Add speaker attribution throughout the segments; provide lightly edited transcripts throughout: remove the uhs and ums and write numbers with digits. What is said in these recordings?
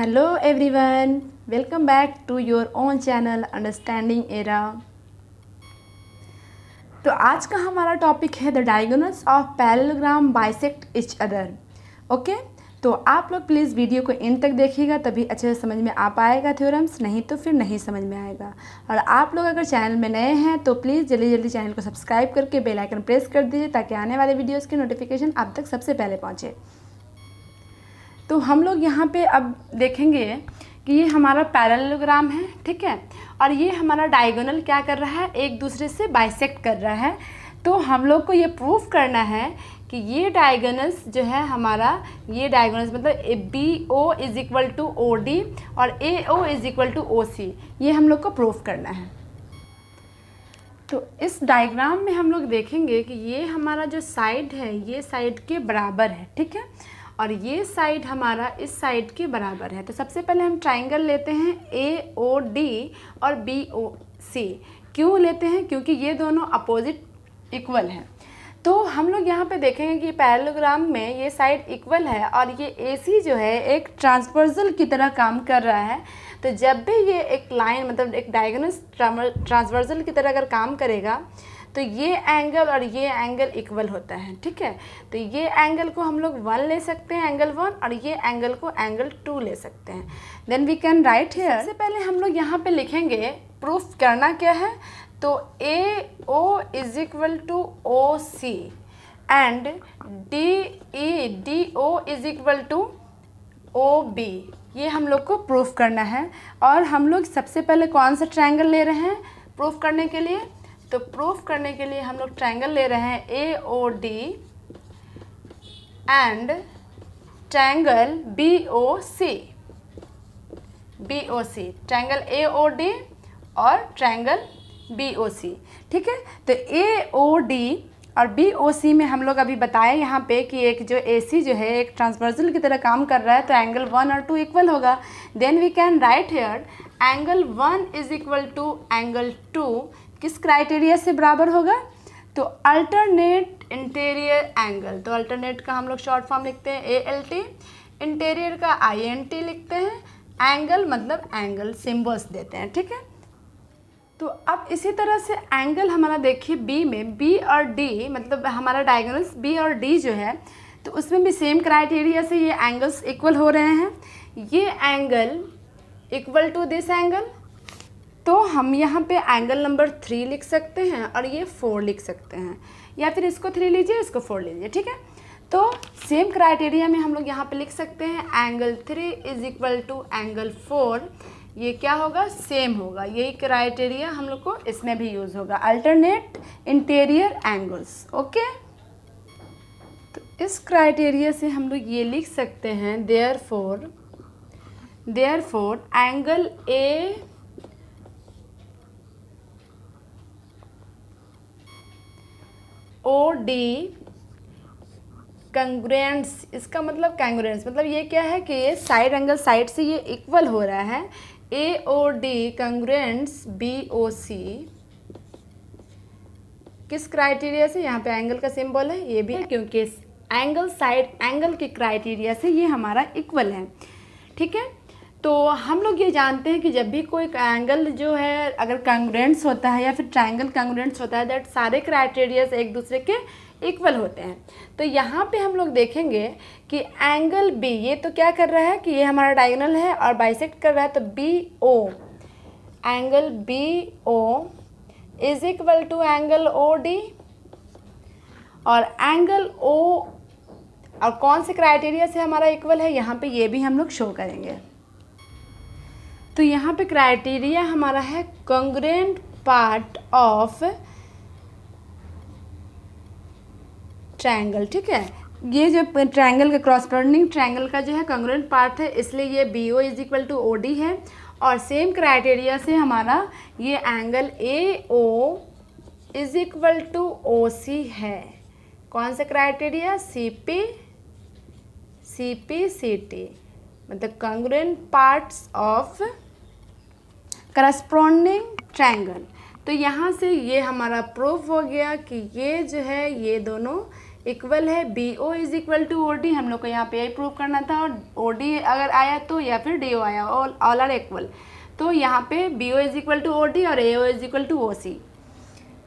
Speaker 1: Hello everyone, welcome back to your own channel understanding era. तो आज का हमारा टॉपिक है the diagonals of parallelogram bisect each other. Okay, तो आप लोग प्लीज़ वीडियो को एंड तक देखिएगा, तभी अच्छे से समझ में आ पाएगा थ्योरम्स, नहीं तो फिर नहीं समझ में आएगा। और आप लोग अगर चैनल में नए हैं तो प्लीज़ जल्दी जल्दी चैनल को सब्सक्राइब करके बेल आइकन प्रेस कर दीजिए, ताकि आने वाले वीडियोज़ की नोटिफिकेशन आप तक सबसे पहले पहुँचे। तो हम लोग यहाँ पे अब देखेंगे कि ये हमारा पैरेललोग्राम है, ठीक है, और ये हमारा डायगोनल क्या कर रहा है, एक दूसरे से बाइसेक्ट कर रहा है। तो हम लोग को ये प्रूफ करना है कि ये डायगोनल्स जो है हमारा, ये डायगोनल्स मतलब B O is equal to O D और A O is equal to O C, ये हम लोग को प्रूफ करना है। तो इस डायग्राम में हम लोग देखेंगे कि ये हमारा जो साइड है ये साइड के बराबर है, ठीक है, और ये साइड हमारा इस साइड के बराबर है। तो सबसे पहले हम ट्राइंगल लेते हैं ए ओ डी और बी ओ सी। क्यों लेते हैं? क्योंकि ये दोनों अपोजिट इक्वल हैं। तो हम लोग यहाँ पे देखेंगे कि पैरेललोग्राम में ये साइड इक्वल है और ये ए सी जो है एक ट्रांसवर्सल की तरह काम कर रहा है। तो जब भी ये एक लाइन मतलब एक डायगोनल ट्रांसवर्सल की तरह अगर काम करेगा तो ये एंगल और ये एंगल इक्वल होता है, ठीक है। तो ये एंगल को हम लोग 1 ले सकते हैं, एंगल 1, और ये एंगल को एंगल 2 ले सकते हैं। Then we can write here. सबसे पहले हम लोग यहाँ पे लिखेंगे, प्रूफ करना क्या है, तो A O is equal to O C and D O is equal to O B, ये हम लोग को प्रूफ करना है। और हम लोग सबसे पहले कौन सा ट्रायंगल ले रहे हैं प्रूफ करने के लिए? तो प्रूफ करने के लिए हम लोग ट्रायंगल ले रहे हैं A O D and triangle B O C, triangle A O D और ट्रायंगल बी ओ सी, ठीक है। तो ए ओ डी और बी ओ सी में हम लोग अभी बताए यहाँ पे कि एक जो ए सी जो है एक ट्रांसवर्सल की तरह काम कर रहा है, तो एंगल 1 और 2 इक्वल होगा। Then we can write here angle 1 is equal to angle 2 किस क्राइटेरिया से बराबर होगा? तो अल्टरनेट इंटीरियर एंगल। तो अल्टरनेट का हम लोग शॉर्ट फॉर्म लिखते हैं ALT, इंटीरियर का INT लिखते हैं, एंगल मतलब एंगल सिम्बल्स देते हैं, ठीक है। तो अब इसी तरह से एंगल हमारा देखिए बी में, बी और डी मतलब हमारा डायगोनल्स बी और डी जो है, तो उसमें भी सेम क्राइटेरिया से ये एंगल्स इक्वल हो रहे हैं। ये angle equal to this angle, तो हम यहाँ पे एंगल नंबर 3 लिख सकते हैं और ये 4 लिख सकते हैं, या फिर इसको 3 लीजिए इसको 4 लीजिए, ठीक है। तो सेम क्राइटेरिया में हम लोग यहाँ पे लिख सकते हैं angle 3 is equal to angle 4, ये क्या होगा, सेम होगा। यही क्राइटेरिया हम लोग को इसमें भी यूज़ होगा, अल्टरनेट इंटीरियर एंगल्स, ओके। तो इस क्राइटेरिया से हम लोग ये लिख सकते हैं therefore angle A O D congruence. इसका मतलब कंग्रुएंस मतलब ये क्या है कि ये साइड एंगल साइड से ये इक्वल हो रहा है। ए ओ डी कंग्रुएंस बी ओ सी किस क्राइटेरिया से? यहाँ पे एंगल का सिंबल है, ये भी है क्योंकि एंगल साइड एंगल के क्राइटेरिया से ये हमारा इक्वल है, ठीक है। तो हम लोग ये जानते हैं कि जब भी कोई एंगल जो है अगर कंग्रुएंस होता है या फिर ट्रायंगल कंग्रुएंस होता है, दैट सारे क्राइटेरियाज एक दूसरे के इक्वल होते हैं। तो यहाँ पे हम लोग देखेंगे कि एंगल बी, ये तो क्या कर रहा है कि ये हमारा डायगोनल है और बाइसेक्ट कर रहा है, तो B O, angle B O is equal to angle O D, और एंगल ओ और कौन से क्राइटेरिया से हमारा इक्वल है यहाँ पे ये भी हम लोग शो करेंगे। तो यहाँ पे क्राइटेरिया हमारा है कॉन्ग्रुएंट पार्ट ऑफ ट्रायंगल, ठीक है। ये जो ट्रायंगल का क्रॉसबर्निंग ट्रायंगल का जो है कॉन्ग्रुएंट पार्ट है, इसलिए ये B O is equal to O D है। और सेम क्राइटेरिया से हमारा ये angle A O is equal to O C है। कौन सा criteria? C P C T मतलब congruent parts of corresponding triangle. तो यहाँ से ये हमारा प्रूफ हो गया कि ये जो है ये दोनों इक्वल है B O is equal to O D, हम लोग को यहाँ पे यही प्रूव करना था, और ओ डी अगर आया तो या फिर डी ओ आया, ऑल आर इक्वल। तो यहाँ पे B O is equal to O D और A O is equal to O C,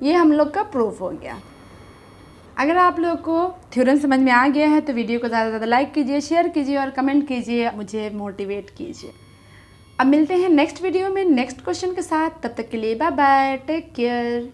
Speaker 1: ये हम लोग का प्रूफ हो गया। अगर आप लोग को थ्योरम समझ में आ गया है तो वीडियो को ज़्यादा से ज़्यादा लाइक कीजिए, शेयर कीजिए और कमेंट कीजिए, मुझे मोटिवेट कीजिए। अब मिलते हैं नेक्स्ट वीडियो में नेक्स्ट क्वेश्चन के साथ, तब तक के लिए बाय बाय, टेक केयर।